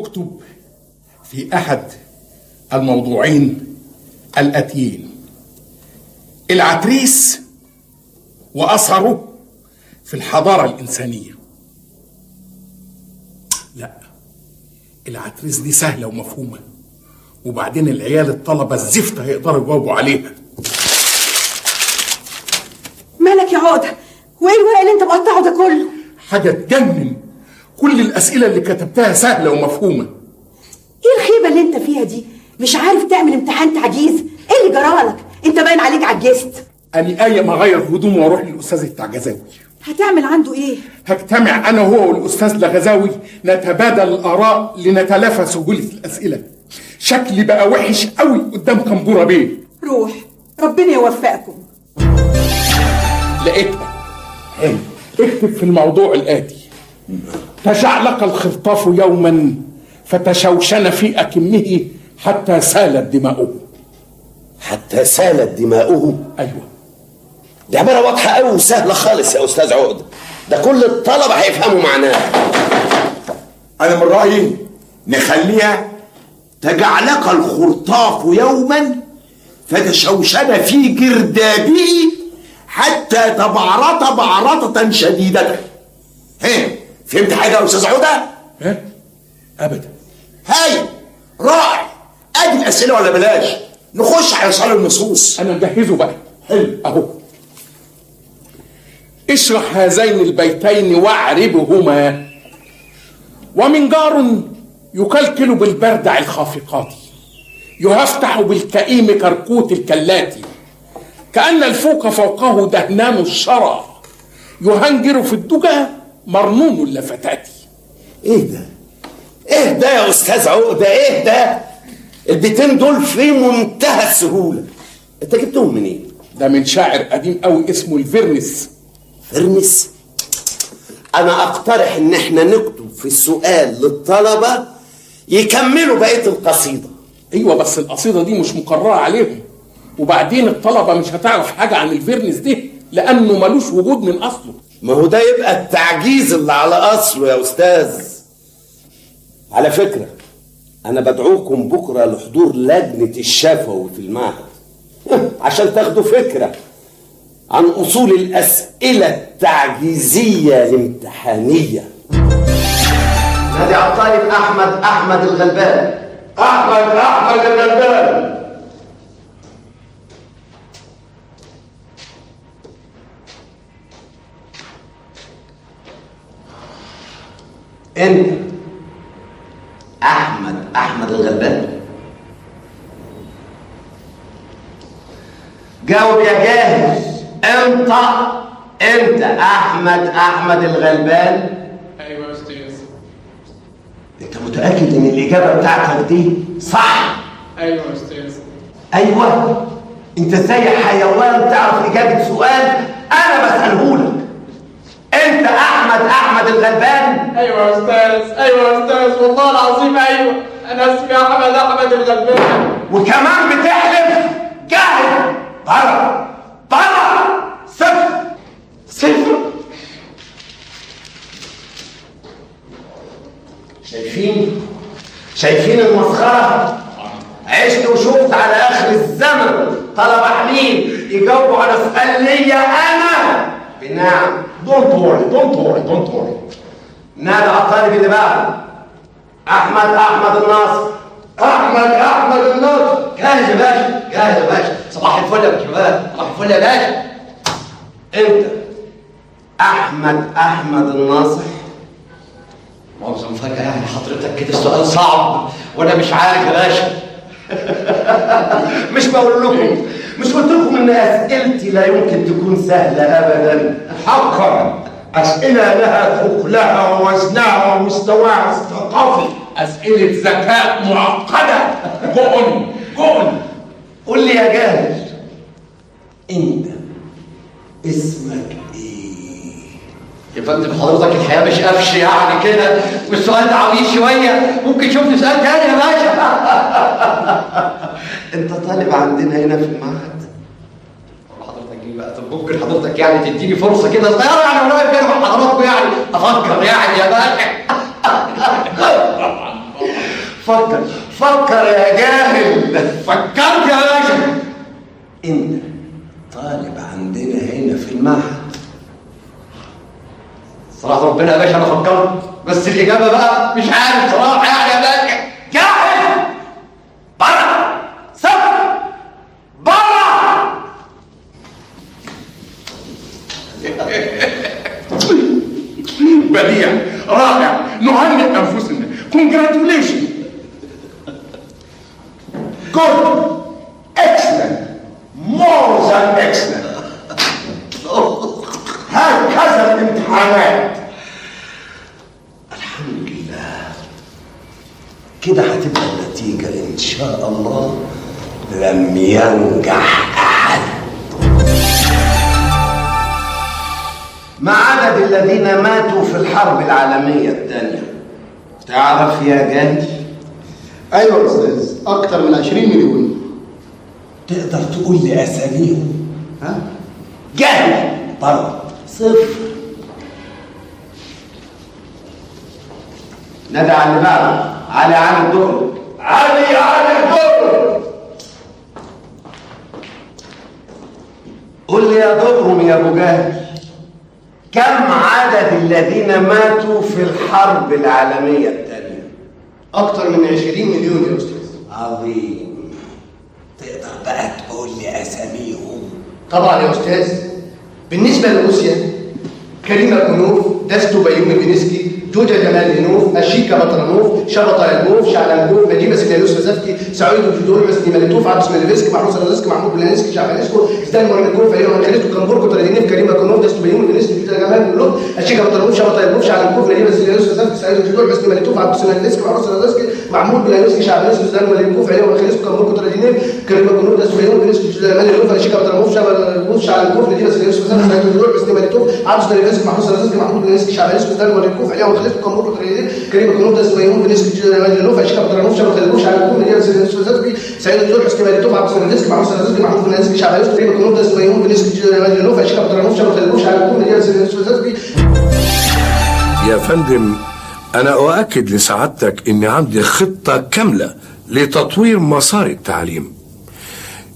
اكتب في أحد الموضوعين الآتيين: العتريس وأثره في الحضارة الإنسانية. لا، العتريس دي سهلة ومفهومة، وبعدين العيال الطلبة الزفت هيقدروا يجاوبوا عليها. مالك يا عقدة؟ وايه الورق اللي انت مقطعه ده كله؟ حاجة تجنن، كل الأسئلة اللي كتبتها سهلة ومفهومة. ايه الخيبة اللي انت فيها دي؟ مش عارف تعمل امتحان تعجيز؟ ايه اللي جرالك؟ انت باين عليك عجزت. أنا أيام أغير هدومي وأروح للأستاذ التعجزاوي. هتعمل عنده ايه؟ هجتمع أنا هو والأستاذ لغزاوي، نتبادل الآراء لنتلافى سهولة الأسئلة. شكلي بقى وحش قوي قدام كمبورة بيه. روح، ربنا يوفقكم. لقيتها. اكتب في الموضوع الآتي: تشعلق الخرطاف يوما فتشوشن في أكمه حتى سالت دماؤه. حتى سالت دماؤه؟ أيوة. دي عبارة واضحة قوي وسهلة خالص يا أستاذ عقدة، ده كل الطلبة هيفهموا معناها. أنا من رأيي نخليها تجعلق الخرطاف يوما فتشوشن في جردابه حتى تبعرط بعرطة شديدة. فهمت حاجة يا أستاذ عقدة؟ أبدا. هاي رائع. أدي الأسئلة ولا بلاش نخش على سؤال النصوص؟ أنا مجهزه بقى. حلو أهو. اشرح هذين البيتين واعربهما. ومنجار يكلكل بالبردع الخافقات، يهفتح بالكئيم كركوت الكلات، كأن الفوق فوقه دهنان الشرى، يهنجر في الدجى مرنون اللفتات. ايه ده؟ ايه ده يا أستاذ عقدة؟ ايه ده؟ البيتين دول في منتهى السهولة، انت جبتهم منين؟ ده من شاعر قديم قوي اسمه الفيرنس. فيرنس؟ انا اقترح ان احنا نكتب في السؤال للطلبة يكملوا بقية القصيدة. ايوه بس القصيدة دي مش مقررة عليهم، وبعدين الطلبة مش هتعرف حاجة عن الفيرنس ده لانه ملوش وجود من اصله. ما هو ده يبقى التعجيز اللي على اصله يا استاذ. على فكرة انا بدعوكم بكرة لحضور لجنة الشفوي في المعهد عشان تاخدوا فكرة عن اصول الاسئلة التعجيزية الامتحانية. نادي على الطالب احمد الغلبان. أحمد الغلبان. انت احمد الغلبان؟ جاوب يا جاهز. انت احمد الغلبان؟ ايوه يا استاذ. انت متاكد ان الاجابه بتاعتك دي صح؟ ايوه يا استاذ. ايوه؟ انت زي حيوان تعرف اجابه سؤال انا بسالهولك. انت احمد الغلبان؟ ايوه يا استاذ، ايوه يا استاذ، والله العظيم ايوه، انا اسمي احمد الغلبان. وكمان بتحلف؟ جاهل. بره صفر. شايفين المسخرة؟ عشت وشفت على آخر الزمن طلبة حليم يجاوبوا على سؤال ليا أنا بنعم. دونت وري. نادى على الطالب اللي بعده. أحمد الناصر. أحمد الناصر. جاهز يا باشا. صباح الفل يا شباب، صباح الفل يا باشا. أنت أحمد الناصر؟ معظم مفاجأة يعني حضرتك كده السؤال صعب وانا مش عارف يا باشا. مش قلت لكم ان اسئلتي لا يمكن تكون سهلة ابدا. حقا أسئلة لها ثقلها ووزنها ومستواها الثقافي. اسئلة ذكاء معقدة. جون. قول لي يا جاهز، انت اسمك ايه؟ يا فندم حضرتك الحياة مش قفش يعني كده، والسؤال ده عويل شوية، ممكن تشوفني سؤال تاني يا باشا. انت طالب عندنا هنا في المعهد؟ حضرتك ايه بقى؟ طب ممكن حضرتك يعني تديني فرصة كده صغيرة يعني وانا كده مع حضراتكم يعني افكر يعني يا باشا. فكر يا جاهل. فكرت يا باشا. انت طالب عندنا هنا في المعهد. صراحة ربنا يا باشا انا فكرت، بس الاجابة بقى مش عارف صراحة يعني يا باشا. جاهل بره، سفر بره. بديع، رائع، نهنئ انفسنا. كونجراتوليشن. Good. Excellent. More than excellent. هكذا الامتحانات. الحمد لله. كده هتبقى النتيجة إن شاء الله لم ينجح أحد. ما عدد الذين ماتوا في الحرب العالمية الثانية؟ تعرف يا جاهل؟ ايوه يا استاذ، اكتر من 20 مليون. تقدر تقول لي اساميهم؟ ها؟ جاهل بره. صفر. نادى على اللي بعده. علي الدور. علي الدور. قول لي يا دكرم يا ابو جهل، كم عدد الذين ماتوا في الحرب العالمية الثانية؟ اكتر من 20 مليون يا استاذ. عظيم. تقدر بقى تقول لي اساميهم؟ طبعا يا استاذ. بالنسبه لروسيا، كريم اكونوف، داستو بايومي بينسكي، جوجا جمال لينوف، اشيكا بطرانوف، شبطه يلبوف، شعلنكوف، نجيبه سيليانوس فازافكي، سعيد جدول، حسني ماليتوف، عبد سميلفسكي، محمود سرازسكي، محمود بلانسكي، شعبانسكو، زدان مورنيكوف، ايوه مانخيلسكو، كامبوركو، ترادينيف، كريم اكونوف، داستو بايومي بينسكي، جوجا جمال لينوف، اشيكا بطرانوف، شبطه يلبوف، شعلنكوف، نجيبه سيليانوس فازافكي، سعيد جدول، حسني ماليتوف، عبد سميلفسكي، محمود سرازسكي، محمود بلانسكي، شعبانسكو، زدان مورنيكوف، ايوه مانخيلسكو، كامبوركو، ترادينيف، كريم اكونوف، داستو بايومي بينسكي، جوجا جمال لينوف، اشيكا بطرانوف، شبطه يلبوف، شعلنكوف، نجيبه سيليانوس فازافكي، سعيد جدول، حسني ماليتوف، عبد سميلفسكي، محمود سرازسكي، محمود بلانسكي، شعبانسكو، زدان مورنيكوف، ايوه مانخيلسكو، كامبوركو، ترادينيف، كريم اكونوف، داستو بايومي بينسكي، جوجا جمال لينوف، اشيكا بطرانوف، شبطه يلبوف، شعلنكوف، نجيبه سيليانوس فازافكي، سعيد جدول، حسني ماليتوف، عبد سميلفسكي، محمود سرازسكي، محمود بلانسكي، شعبانسكو، كريم اكونوف، داستو بايومي بينسكي، جوجا جمال لينوف، اشيكا بطرانوف، شبطه يلبوف، شعلنكوف، نجيبه سيليانوس فازافكي. يا فندم، أنا أؤكد لسعادتك إن عندي خطة كاملة لتطوير مسار التعليم.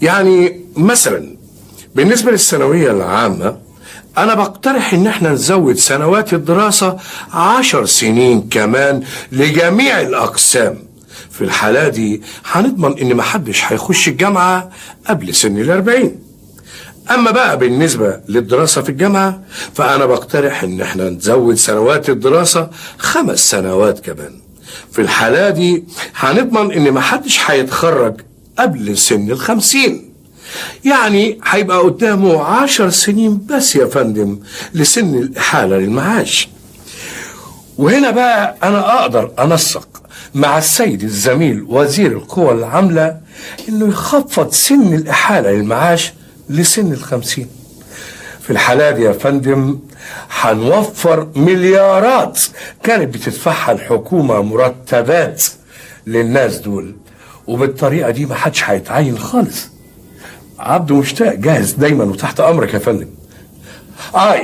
يعني مثلا بالنسبة للثانوية العامة، أنا بقترح إن احنا نزود سنوات الدراسة 10 سنين كمان لجميع الأقسام. في الحالة دي هنضمن إن محدش هيخش الجامعة قبل سن 40. أما بقى بالنسبة للدراسة في الجامعة، فأنا بقترح إن احنا نزود سنوات الدراسة 5 سنوات كمان. في الحالة دي هنضمن إن محدش هيتخرج قبل سن 50. يعني هيبقى قدامه 10 سنين بس يا فندم لسن الإحالة للمعاش. وهنا بقى أنا أقدر أنسق مع السيد الزميل وزير القوى العاملة إنه يخفض سن الإحالة للمعاش لسن 50. في الحالة دي يا فندم هنوفر مليارات كانت بتدفعها الحكومة مرتبات للناس دول، وبالطريقة دي ما حدش هيتعين خالص. عبده مشتاق جاهز دايما وتحت امرك يا فندم.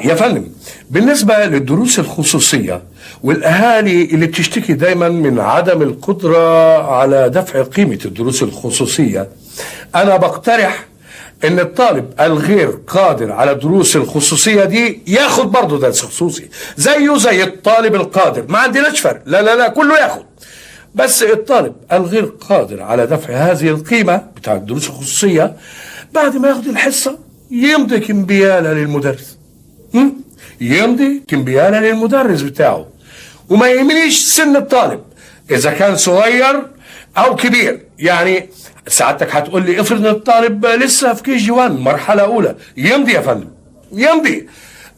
يا فندم، بالنسبة للدروس الخصوصية والاهالي اللي بتشتكي دايما من عدم القدرة على دفع قيمة الدروس الخصوصية، انا بقترح ان الطالب الغير قادر على الدروس الخصوصية دي ياخد برضه درس خصوصي زيه زي الطالب القادر. ما عندناش فرق، لا لا لا، كله ياخد. بس الطالب الغير قادر على دفع هذه القيمة بتاع الدروس الخصوصية بعد ما ياخد الحصة يمضي كمبيالة للمدرس. يمضي كمبيالة للمدرس بتاعه. وما يهمنيش سن الطالب إذا كان صغير أو كبير. يعني سعادتك هتقول لي افرض ان الطالب لسه في KG 1 مرحلة أولى، يمضي يا فندم، يمضي.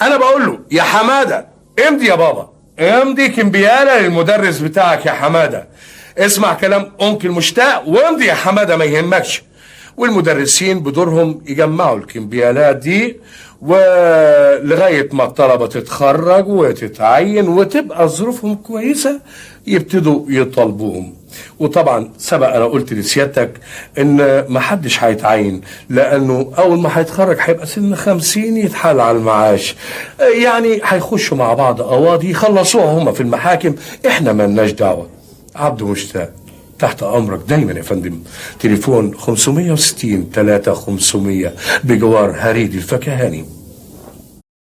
أنا بقول له يا حمادة امضي يا بابا، امضي كمبيالة للمدرس بتاعك يا حمادة. اسمع كلام أنكل مشتاق وامضي يا حمادة، ما يهمكش. والمدرسين بدورهم يجمعوا الكمبيالات دي ولغاية ما الطلبة تتخرج وتتعين وتبقى ظروفهم كويسة يبتدوا يطالبوهم. وطبعا سبق انا قلت لسيادتك ان محدش هيتعين، لانه اول ما هيتخرج هيبقى سن 50 يتحال على المعاش. يعني هيخشوا مع بعض قواضي يخلصوها هما في المحاكم، احنا ملناش دعوة. عبده مشتاق. تحت أمرك دايما يا فندم. تليفون 560 3500 بجوار هريدي الفكهاني.